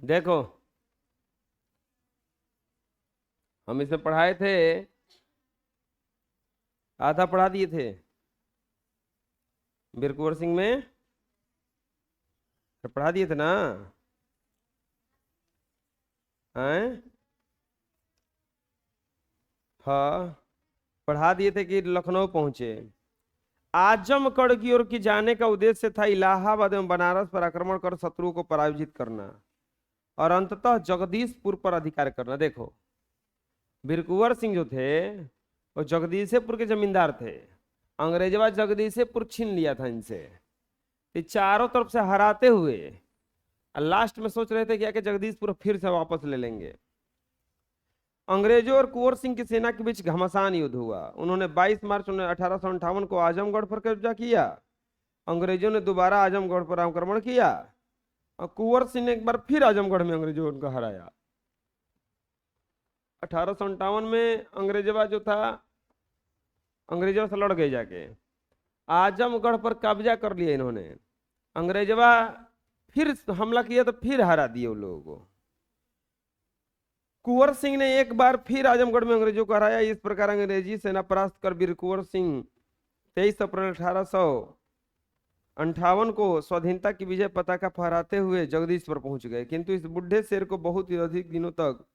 देखो हम इसे पढ़ाए थे, आधा पढ़ा दिए थे वीर कुंवर सिंह में, तो पढ़ा दिए थे ना। हैं? हाँ, पढ़ा दिए थे कि लखनऊ पहुंचे। आजमगढ़ की ओर की जाने का उद्देश्य था इलाहाबाद एवं बनारस पर आक्रमण कर शत्रुओं को पराजित करना और अंततः जगदीशपुर पर अधिकार करना। देखो वीर कुंवर सिंह जो थे वो जगदीशपुर के जमींदार थे। अंग्रेजवा जगदीशपुर छीन लिया था इनसे, ये चारों तरफ से हराते हुए लास्ट में सोच रहे थे क्या कि जगदीशपुर फिर से वापस ले लेंगे। अंग्रेजों और कुंवर सिंह की सेना के बीच घमासान युद्ध हुआ। उन्होंने 22 मार्च 1858 को आजमगढ़ पर कब्जा किया। अंग्रेजों ने दोबारा आजमगढ़ पर आक्रमण किया और कुंवर सिंह ने एक बार फिर आजमगढ़ में अंग्रेजों को हराया। 1858 में अंग्रेजवा जो था अंग्रेजों से लड़ गए, जाके आजमगढ़ पर कब्जा कर लिया इन्होंने। अंग्रेजवा फिर हमला किया तो फिर हरा दिए उन लोगों को। कुंवर सिंह ने एक बार फिर आजमगढ़ में अंग्रेजों को हराया। इस प्रकार अंग्रेजी सेना परास्त कर वीर कुंवर सिंह 23 अप्रैल 1858 को स्वाधीनता की विजय पताका फहराते हुए जगदीशपुर पहुंच गए। किंतु इस बुढ़े शेर को बहुत ही अधिक दिनों तक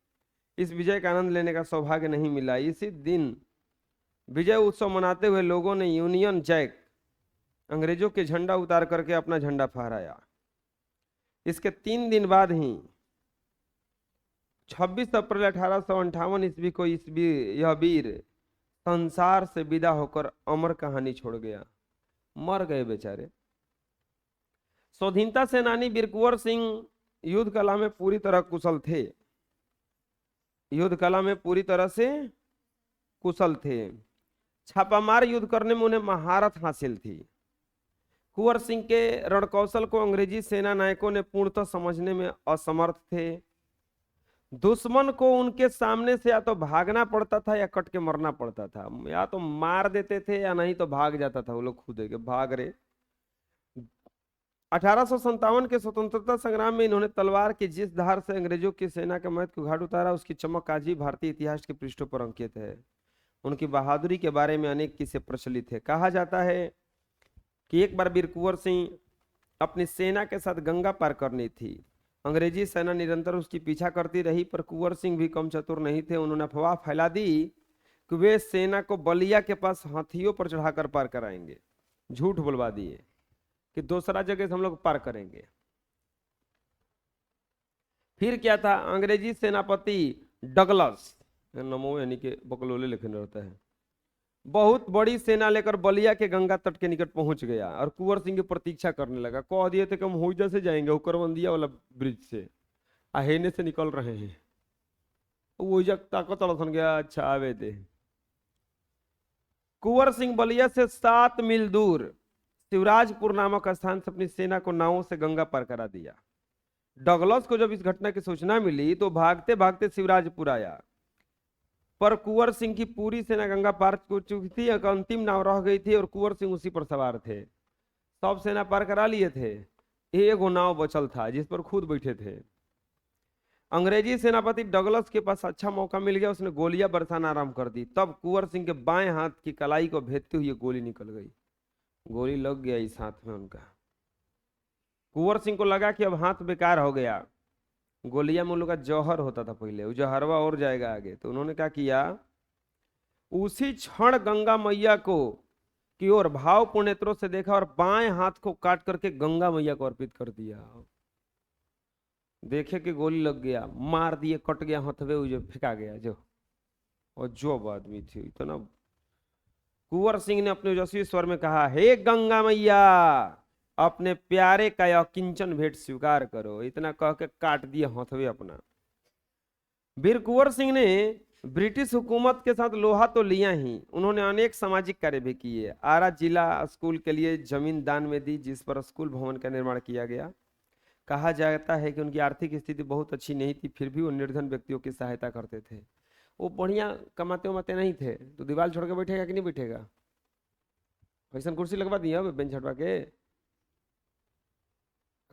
इस विजय का आनंद लेने का सौभाग्य नहीं मिला। इसी दिन विजय उत्सव मनाते हुए लोगों ने यूनियन जैक अंग्रेजों के झंडा उतार करके अपना झंडा फहराया। इसके 3 दिन बाद ही 26 अप्रैल 1858 ईस्वी को यह वीर संसार से विदा होकर अमर कहानी छोड़ गया। मर गए बेचारे। स्वाधीनता सेनानी वीर कुंवर सिंह युद्ध कला में पूरी तरह कुशल थे। युद्ध कला में पूरी तरह से कुशल थे। छापामार युद्ध करने में उन्हें महारत हासिल थी। कुंवर सिंह के रणकौशल को अंग्रेजी सेना नायकों ने पूर्णतः समझने में असमर्थ थे। दुश्मन को उनके सामने से या तो भागना पड़ता था या कट के मरना पड़ता था, या तो मार देते थे या नहीं तो भाग जाता था वो लोग खुद के भाग रहे। 1857 के स्वतंत्रता संग्राम में इन्होंने तलवार की जिस धार से अंग्रेजों की सेना के मौत को घाट उतारा, उसकी चमक आज भी भारतीय इतिहास के पृष्ठों पर अंकित है। उनकी बहादुरी के बारे में अनेक किस्से प्रचलित है। कहा जाता है कि एक बार वीर कुंवर सिंह अपनी सेना के साथ गंगा पार करनी थी। अंग्रेजी सेना निरंतर उसकी पीछा करती रही, पर कुंवर सिंह भी कम चतुर नहीं थे। उन्होंने अफवाह फैला दी कि वे सेना को बलिया के पास हाथियों पर चढ़ाकर पार कराएंगे। झूठ बुलवा दिए कि दूसरा जगह से हम लोग पार करेंगे। फिर क्या था, अंग्रेजी सेनापति डगलस, नमो यानी कि बकलोले लिखने रहता है, बहुत बड़ी सेना लेकर बलिया के गंगा तट के निकट पहुंच गया और कुंवर सिंह की प्रतीक्षा करने लगा। कह दिए थे कि हम होइजा से जाएंगे, उकरबंदिया वाला ब्रिज से, अहेने से निकल रहे हैं। वो ताकत अड़सन गया। अच्छा आवे थे। कुंवर सिंह बलिया से 7 मील दूर शिवराजपुर नामक स्थान से अपनी सेना को नावों से गंगा पार करा दिया। डगलस को जब इस घटना की सूचना मिली तो भागते भागते शिवराजपुर आया, पर कुंवर सिंह की पूरी सेना गंगा पार हो चुकी थी। एक अंतिम नाव रह गई थी और कुंवर सिंह उसी पर सवार थे। सब सेना पार करा लिए थे, एक नाव बचल था जिस पर खुद बैठे थे। अंग्रेजी सेनापति डगलस के पास अच्छा मौका मिल गया। उसने गोलियां बरसाना आरंभ कर दी। तब कुंवर सिंह के बाएं हाथ की कलाई को भेदते हुए गोली निकल गई। गोली लग गया इस हाथ में उनका। कुंवर सिंह को लगा कि अब हाथ बेकार हो गया। गोलियां में उन लोग का जौहर होता था पहले, वो जहरवा और जाएगा आगे। तो उन्होंने क्या किया, उसी क्षण गंगा मैया को की ओर भावपूर्ण नेत्रों से देखा और बाएं हाथ को काट करके गंगा मैया को अर्पित कर दिया। देखे कि गोली लग गया, मार दिए, कट गया हथवे, जो फेंका गया जो। और जो आदमी थी इतना। कुंवर सिंह ने अपने ओजस्वी स्वर में कहा, हे गंगा मैया, अपने प्यारे का यह किंचन भेंट स्वीकार करो। इतना कह के काट दिया हथवे अपना। वीर कुंवर सिंह ने ब्रिटिश हुकूमत के साथ लोहा तो लिया ही, उन्होंने अनेक सामाजिक कार्य भी किए। आरा जिला स्कूल के लिए जमीन दान में दी, जिस पर स्कूल भवन का निर्माण किया गया। कहा जाता है कि उनकी आर्थिक स्थिति बहुत अच्छी नहीं थी, फिर भी वो निर्धन व्यक्तियों की सहायता करते थे। वो बढ़िया कमाते उमाते नहीं थे, तो दीवार छोड़ के बैठेगा कि नहीं बैठेगा। ऐसा कुर्सी लगवा दिया बेंच हटवा के,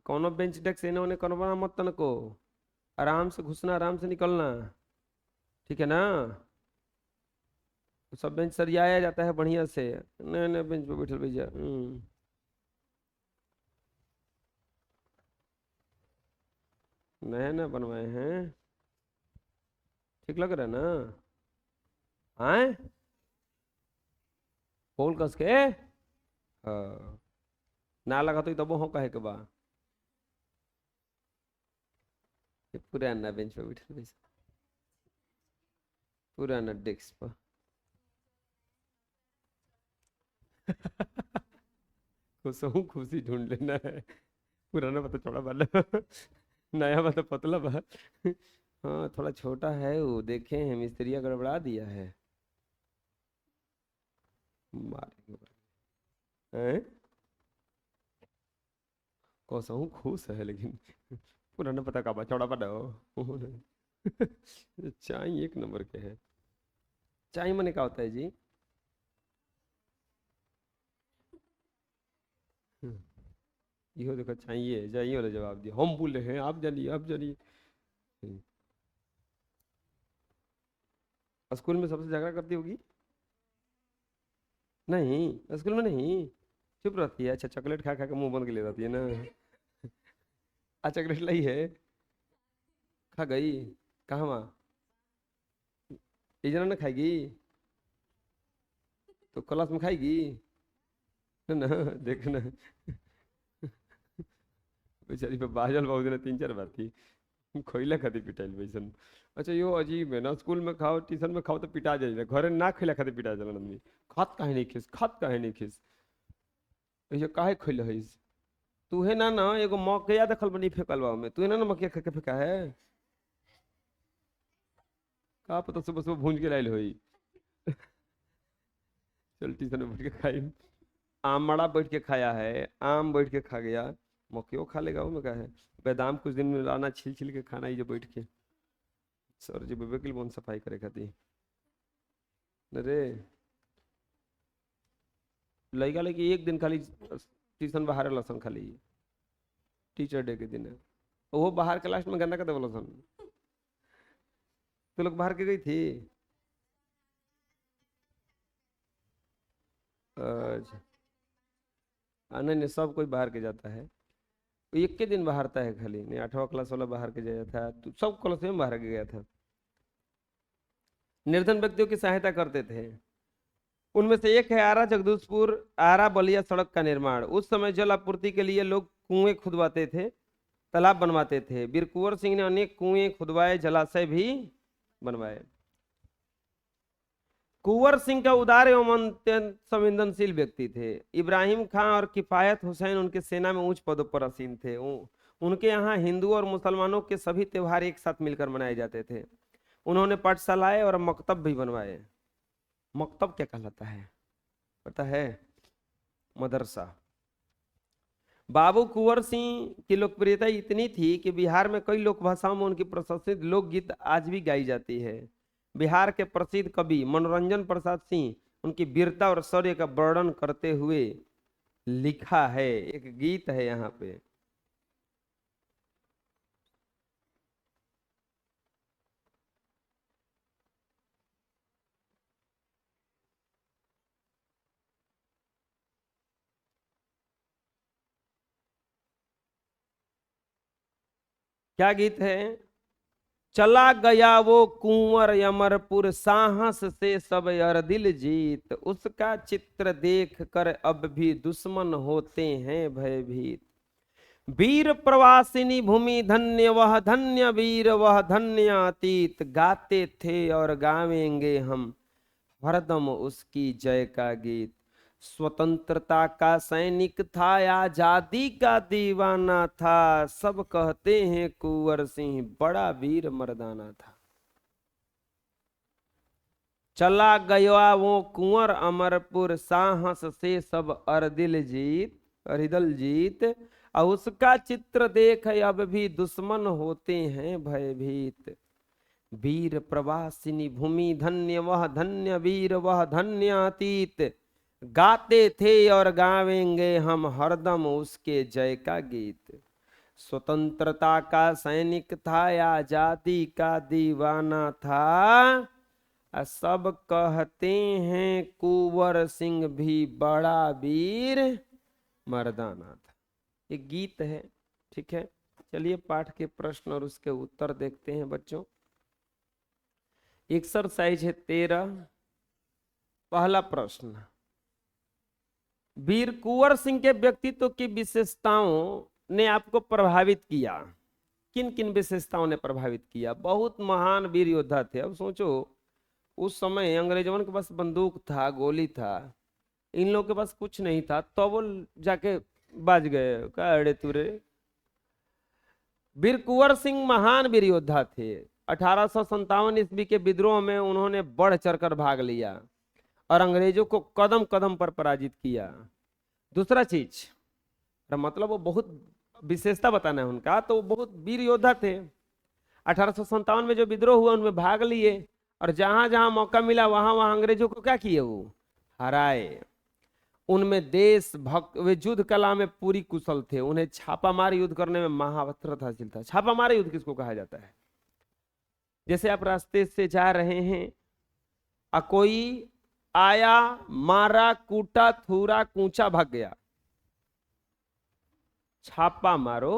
कोनो बेंच डेस्क इन्होंने कोनो मत तनको आराम से घुसना, आराम से निकलना, ठीक है ना। तो सब बेंच सरियाया जाता है बढ़िया से, नए नए बेंच पे बैठल भैया। नया नया बनवाए हैं, ठीक लग रहा है ना। आए पोल कस के, हाँ, ना लगा तो तब हो कहे के बा। ये पुराना बेंच पे बैठल भैया, पुराना डेस्क पर। खुश हूँ, खुशी ढूंढ लेना है। पुराना पता चौड़ा वाला, नया पता पतला बा। हाँ थोड़ा छोटा है वो, देखे हैं मिस्त्रिया गड़बड़ा दिया है। मारेंगे हैं? कौन हूँ खुश है लेकिन, पुराना पता का बा चौड़ा पड़ा हो। चाय एक नंबर के है। चाय मने क्या होता है जी? इहो देखो चाहिए चाहिए वाला जवाब दिया, हम बोले हैं आप जानिए आप जानिए। स्कूल में सबसे झगड़ा करती होगी? नहीं स्कूल में नहीं, चुप रहती है। अच्छा चॉकलेट खा खा के मुंह बंद के ले जाती है ना। चॉकलेट लाई है, खा गई, कहाँ वहाँ? इजना ना खाएगी तो क्लास में खाएगी है ना। देखना, बेचारी पे बाजल बहुत दिन 3 4 बार थी, खोइला खाती पिटाइल वैसन। अच्छा यो अजीब है ना, स्कूल में खाओ ट्यूशन में खाओ तो पिटा जाए, घरे ना खिला खाते पिटा जाला आदमी। खात काहे नहीं खिस, खात काहे नहीं खिस, ऐसे काहे खोइल है। तू है ना ना एगो मौके देखल बनी फेंकल बा में, तू है ना ना मकिया खा के फेंका है। का पता सुबह सुबह भूंज के लाइल होई। चल ट्यूशन में बैठ के खाई, आमड़ा बैठ के खाया है, आम बैठ के खा गया, मक्खियों खा लेगा वो में का है। बादाम कुछ दिन में लाना, छिल छिल के खाना, ये जो बैठ के सर जी बेबे के लिए सफाई करे खाती। अरे लड़का लड़की एक दिन खाली ट्यूशन बाहर लसन खाली, टीचर डे के दिन है वो बाहर क्लास में गंदा कर दे लसन। तो लोग बाहर के गई थी? अच्छा, नहीं नहीं सब कोई बाहर के जाता है, एक के दिन बाहरता है खाली, नहीं 8वां क्लास वाला बाहर के गया था, तो सब क्लास में बाहर के गया था। निर्धन व्यक्तियों की सहायता करते थे। उनमें से एक है आरा जगदूशपुर आरा बलिया सड़क का निर्माण। उस समय जल आपूर्ति के लिए लोग कुएं खुदवाते थे, तालाब बनवाते थे। वीर कुंवर सिंह ने अनेक कुएं खुदवाए, जलाशय भी बनवाए। कुंवर सिंह का उदार एवं अत्यंत संवेदनशील व्यक्ति थे। इब्राहिम खां और किफायत हुसैन उनके सेना में उच्च पदों पर आसीन थे। उनके यहाँ हिंदू और मुसलमानों के सभी त्योहार एक साथ मिलकर मनाए जाते थे। उन्होंने पाठशालाएं और मकतब भी बनवाए। मकतब क्या कहलाता है पता है? मदरसा। बाबू कुंवर सिंह की लोकप्रियता इतनी थी कि बिहार में कई लोक भाषाओं में उनकी प्रशंसित लोकगीत आज भी गाई जाती है। बिहार के प्रसिद्ध कवि मनोरंजन प्रसाद सिंह उनकी वीरता और शौर्य का वर्णन करते हुए लिखा है, एक गीत है यहाँ पे। क्या गीत है? चला गया वो कुंवर अमरपुर, साहस से सब अर दिल जीत, उसका चित्र देख कर अब भी दुश्मन होते हैं भयभीत। वीर प्रवासिनी भूमि धन्य वह धन्य वीर वह धन्य अतीत, गाते थे और गावेंगे हम हरदम उसकी जय का गीत। स्वतंत्रता का सैनिक था, आजादी का दीवाना था, सब कहते हैं कुंवर सिंह बड़ा वीर मर्दाना था। चला गया वो कुंवर अमरपुर, साहस से सब अरदिल जीत अरिदल जीत, और उसका चित्र देख अब भी दुश्मन होते हैं भयभीत। वीर प्रवासिनी भूमि धन्य वह धन्य वीर वह धन्य अतीत, गाते थे और गावेंगे हम हरदम उसके जय का गीत। स्वतंत्रता का सैनिक था या आजादी का दीवाना था, सब कहते हैं कुंवर सिंह भी बड़ा वीर मर्दाना था। एक गीत है, ठीक है। चलिए पाठ के प्रश्न और उसके उत्तर देखते हैं बच्चों। एक्सरसाइज है 13। पहला प्रश्न, वीर कुंवर सिंह के व्यक्तित्व की विशेषताओं ने आपको प्रभावित किया। किन किन विशेषताओं ने प्रभावित किया? बहुत महान वीर योद्धा थे। अब सोचो, उस समय अंग्रेजों के पास बंदूक था, गोली था, इन लोगों के पास कुछ नहीं था, तो वो जाके बाज गए का अड़े तुरे। वीर कुंवर सिंह महान वीर योद्धा थे। 1857 ईस्वी के विद्रोह में उन्होंने बढ़ चढ़कर भाग लिया और अंग्रेजों को कदम कदम पर पराजित किया। दूसरा चीज, मतलब वो बहुत विशेषता बताना है उनका, तो वो बहुत वीर योद्धा थे। 1857 में जो विद्रोह हुआ उनमें भाग लिए और जहां जहां मौका मिला वहां वहां अंग्रेजों को क्या किए? वो हराए। उनमें देशभक्त, वे युद्ध कला में पूरी कुशल थे। उन्हें छापामार युद्ध करने में महारथ हासिल था। छापामार युद्ध किसको कहा जाता है? जैसे आप रास्ते से जा रहे हैं, कोई आया, मारा, कूटा, थूरा, कूचा, भाग गया, छापा मारो।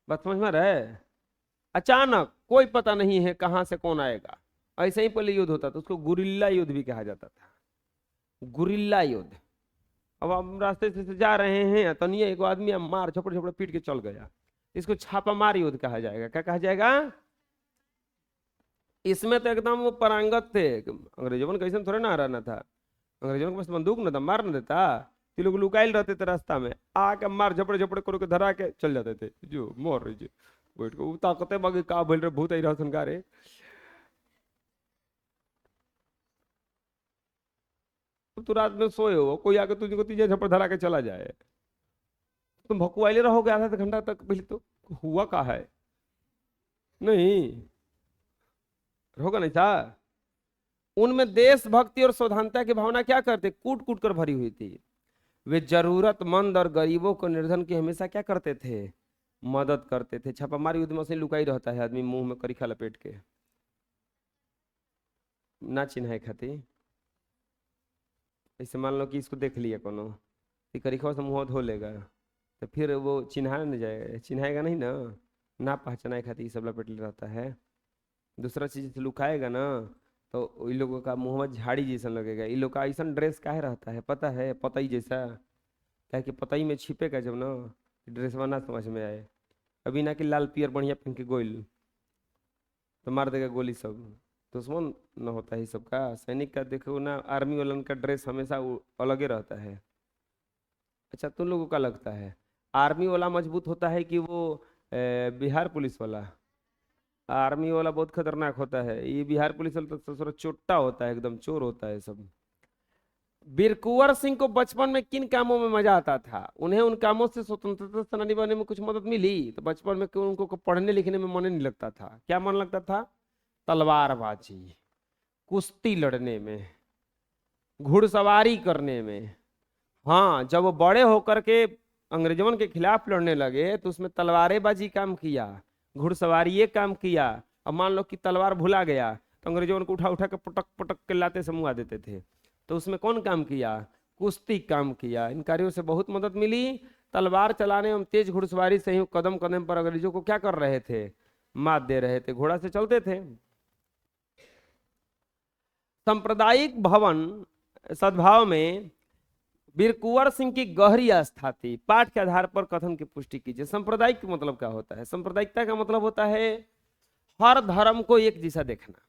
बात समझ में रहे? अचानक कोई पता नहीं है कहां से कौन आएगा। ऐसे ही पहले युद्ध होता था, उसको गुरिल्ला युद्ध भी कहा जाता था। गुरिल्ला युद्ध। अब हम रास्ते से जा रहे हैं, तो नहीं एक आदमी मार झपड़ झपड़ पीट के चल गया, इसको छापामार युद्ध कहा जाएगा। क्या कहा जाएगा? इसमें तो एकदम वो पारंगत थे। अंग्रेजों ने कैसे थोड़े ना रहना था, अंग्रेजों के पास बंदूक न था, मार न देता। ये लोग लुकाइल रहते थे, रास्ता में आके मार झपड़ झपड़ करो के धरा के चल जाते थे। जो मोर रही बैठ के ताकते बाकी का बोल रहे भूत आई रहा संकारे। तो रात में सोए हो, कोई आके तुझको तीजे झपड़ धरा के चला जाए, तुम भकुआइले रहोगे आधा घंटा तक। पहले तो हुआ का है नहीं होगा नहीं था। उनमें देशभक्ति और स्वतंत्रता की भावना क्या करते? कूट कूट कर भरी हुई थी। वे जरूरतमंद और गरीबों को, निर्धन की हमेशा क्या करते थे? मदद करते थे। छापामार युद्ध में से लुकाई रहता है आदमी, मुंह में करीखा लपेट के, ना चिन्हाए खाती। ऐसे मान लो कि इसको देख लिया कोनो, करीखा से मुंह धो लेगा, तो फिर वो चिन्हा नहीं जाएगा, चिन्हाएगा नहीं ना पहचानाए खाती सब लपेट रहता है। दूसरा चीज लुकाएगा ना, तो इन लोगों का मुंह में झाड़ी जैसा लगेगा। इन लोग का ऐसा ड्रेस काहे रहता है पता है? पतई जैसा, क्या कि पतई में छिपेगा जब ना, ड्रेस ना समझ में आए। अभी ना कि लाल पियर बढ़िया पहन के गोइल तो मार देगा गोली सब। दुश्मन न होता है सबका। सैनिक का देखो ना, आर्मी वालन का ड्रेस हमेशा अलग ही रहता है। अच्छा, तुम लोगों का लगता है आर्मी वाला मजबूत होता है कि वो बिहार पुलिस वाला? आर्मी वाला बहुत खतरनाक होता है। ये बिहार पुलिस वाला तो थोड़ा चोट्टा होता है, एकदम चोर होता है सब। वीर कुंवर सिंह को बचपन में किन कामों में मजा आता था? उन्हें उन कामों से स्वतंत्रता सेनानी बनने में कुछ मदद मिली? तो बचपन में क्यों उनको पढ़ने लिखने में मन नहीं लगता था? क्या मन लगता था? तलवारबाजी, कुश्ती लड़ने में, घुड़सवारी करने में। हाँ, जब वो बड़े होकर के अंग्रेजों के खिलाफ लड़ने लगे तो उसमें तलवारेबाजी काम किया, घुड़सवारी ये काम किया। अब मान लो कि तलवार भुला गया तो अंग्रेजों को उठा उठा के पटक पटक के लाते से मुआ देते थे। तो उसमें कौन काम किया? कुश्ती काम किया। इन कार्यों से बहुत मदद मिली। तलवार चलाने एवं तेज घुड़सवारी से ही कदम कदम पर अंग्रेजों को क्या कर रहे थे? मात दे रहे थे। घोड़ा से चलते थे। सांप्रदायिक भवन सद्भाव में वीर कुंवर सिंह की गहरी आस्था थी। पाठ के आधार पर कथन की पुष्टि कीजिए। सांप्रदायिक का मतलब क्या होता है? सांप्रदायिकता का मतलब होता है हर धर्म को एक जैसा देखना।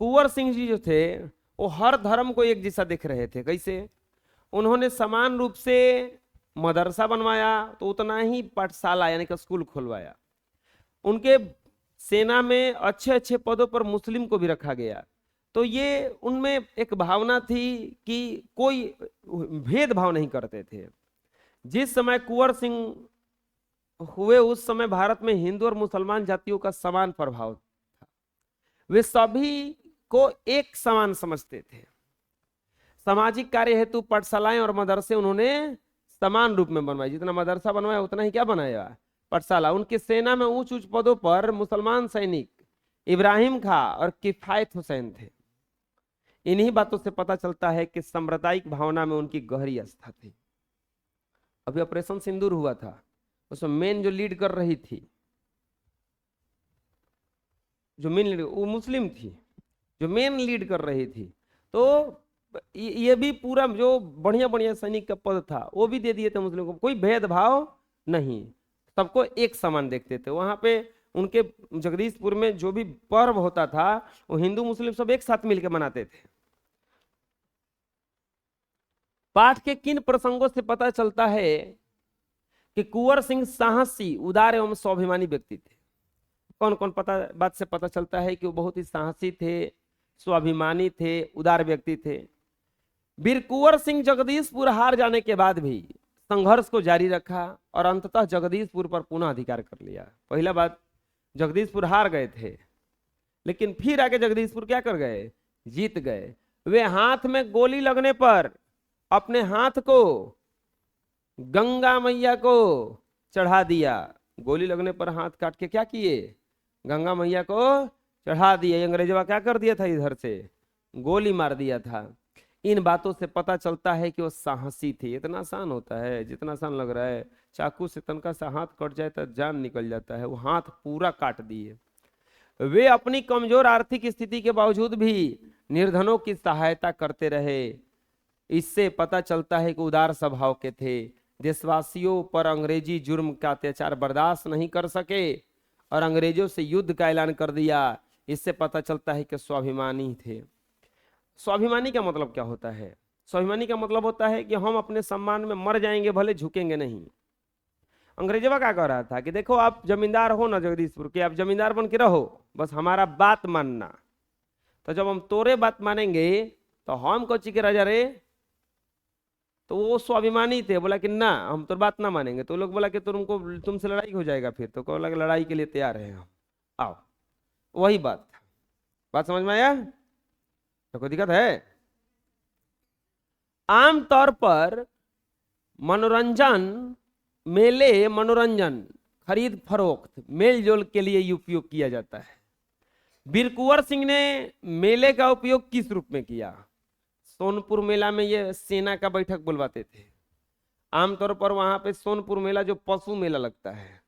कुंवर सिंह जी जो थे वो हर धर्म को एक जैसा देख रहे थे। कैसे? उन्होंने समान रूप से मदरसा बनवाया तो उतना ही पाठशाला यानी कि स्कूल खुलवाया। उनके सेना में अच्छे अच्छे पदों पर मुस्लिम को भी रखा गया। तो ये उनमें एक भावना थी कि कोई भेदभाव नहीं करते थे। जिस समय कुंवर सिंह हुए उस समय भारत में हिंदू और मुसलमान जातियों का समान प्रभाव था। वे सभी को एक समान समझते थे। सामाजिक कार्य हेतु पाठशालाएं और मदरसे उन्होंने समान रूप में बनवाए। जितना मदरसा बनवाया उतना ही क्या बनाया? पाठशाला। उनकी सेना में ऊंच ऊंच पदों पर मुसलमान सैनिक इब्राहिम खां और किफायत हुसैन थे। इन्हीं बातों से पता चलता है कि सांप्रदायिक भावना में उनकी गहरी आस्था थी। अभी ऑपरेशन सिंदूर हुआ था, उसमें मेन जो लीड कर रही थी, जो मेन लीड वो मुस्लिम थी, जो मेन लीड कर रही थी। तो ये भी पूरा जो बढ़िया बढ़िया सैनिक का पद था वो भी दे दिए थे मुस्लिम को, कोई भेदभाव नहीं, सबको एक समान देखते थे। वहां पे उनके जगदीशपुर में जो भी पर्व होता था वो हिंदू मुस्लिम सब एक साथ मिलकर मनाते थे। पाठ के किन प्रसंगों से पता चलता है कि कुंवर सिंह साहसी, उदार एवं स्वाभिमानी व्यक्ति थे? कौन कौन बात से पता चलता है कि वो बहुत ही साहसी थे, स्वाभिमानी थे, उदार व्यक्ति थे? वीर कुंवर सिंह जगदीशपुर हार जाने के बाद भी संघर्ष को जारी रखा और अंततः जगदीशपुर पर पुनः अधिकार कर लिया। पहला बात, जगदीशपुर हार गए थे, लेकिन फिर आके जगदीशपुर क्या कर गए? जीत गए। वे हाथ में गोली लगने पर अपने हाथ को गंगा मैया को चढ़ा दिया। गोली लगने पर हाथ काट के क्या किए? गंगा मैया को चढ़ा दिया। अंग्रेजवा क्या कर दिया था? इधर से गोली मार दिया था। इन बातों से पता चलता है कि वो साहसी थे। इतना आसान होता है जितना आसान लग रहा है, चाकू से तनका सा हाथ कट जाए तो जान निकल जाता है, वो हाथ पूरा काट दिए। वे अपनी कमजोर आर्थिक स्थिति के बावजूद भी निर्धनों की सहायता करते रहे। इससे पता चलता है कि उदार स्वभाव के थे। देशवासियों पर अंग्रेजी जुर्म का अत्याचार बर्दाश्त नहीं कर सके और अंग्रेजों से युद्ध का ऐलान कर दिया। इससे पता चलता है कि स्वाभिमानी थे। स्वाभिमानी का मतलब क्या होता है? स्वाभिमानी का मतलब होता है कि हम अपने सम्मान में मर जाएंगे, भले झुकेंगे नहीं। अंग्रेजवा क्या कह रहा था कि देखो आप जमींदार हो ना जगदीशपुर के, आप जमींदार बन के रहो, बस हमारा बात मानना। तो जब हम तोरे बात मानेंगे तो हम कोची के राजा रे? तो वो स्वाभिमानी थे, बोला कि ना हम तो बात ना मानेंगे। तो लोग बोला कि तुमसे लड़ाई हो जाएगा। फिर तो बोला कि लड़ाई के लिए तैयार है हम, आओ। वही बात समझ में आया? तो कोई दिक्कत है? आमतौर पर मनोरंजन खरीद फरोख्त मेल जोल के लिए उपयोग किया जाता है। वीर कुंवर सिंह ने मेले का उपयोग किस रूप में किया? सोनपुर मेला में ये सेना का बैठक बुलवाते थे। आमतौर पर वहां पे सोनपुर मेला जो पशु मेला लगता है,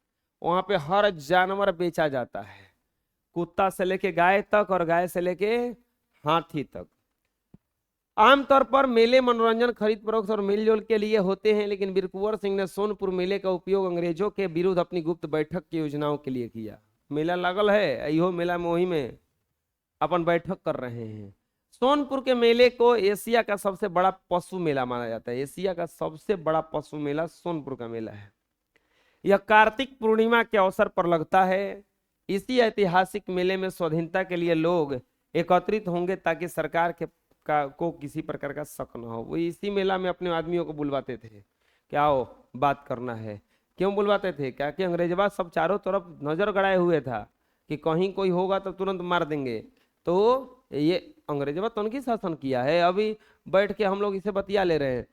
वहां पे हर जानवर बेचा जाता है, कुत्ता से लेके गाय तक और गाय से लेके हाथी तक। आमतौर पर मेले मनोरंजन खरीद फरोख्त और मेलजोल के लिए होते हैं, लेकिन वीर कुंवर सिंह ने सोनपुर मेले का उपयोग अंग्रेजों के विरुद्ध अपनी गुप्त बैठक की योजनाओं के लिए किया। मेला लागल है, इहो मेला में वही में अपन बैठक कर रहे हैं। सोनपुर के मेले को एशिया का सबसे बड़ा पशु मेला माना जाता है। एशिया का सबसे बड़ा पशु मेला सोनपुर का मेला है। यह कार्तिक पूर्णिमा के अवसर पर लगता है। इसी ऐतिहासिक मेले में स्वाधीनता के लिए लोग एकत्रित होंगे ताकि सरकार को किसी प्रकार का शक न हो। वो इसी मेला में अपने आदमियों को बुलवाते थे, क्या हो बात करना है। क्यों बुलवाते थे? क्या कि अंग्रेजवा सब चारों तरफ नजर गड़ाए हुए था कि कहीं कोई होगा तो तुरंत मार देंगे। तो ये अंग्रेजवा तो उनकी शासन किया है, अभी बैठ के हम लोग इसे बतिया ले रहे हैं।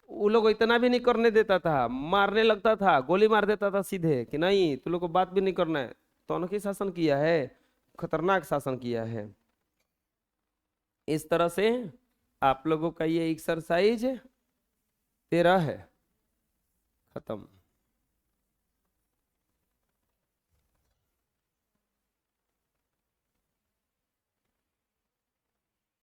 वो लोग इतना भी नहीं करने देता था, मारने लगता था, गोली मार देता था सीधे कि नहीं तुम लोग को बात भी नहीं करना है। तो उनकी शासन किया है, खतरनाक शासन किया है। इस तरह से आप लोगों का ये एक्सरसाइज 13 है, खत्म।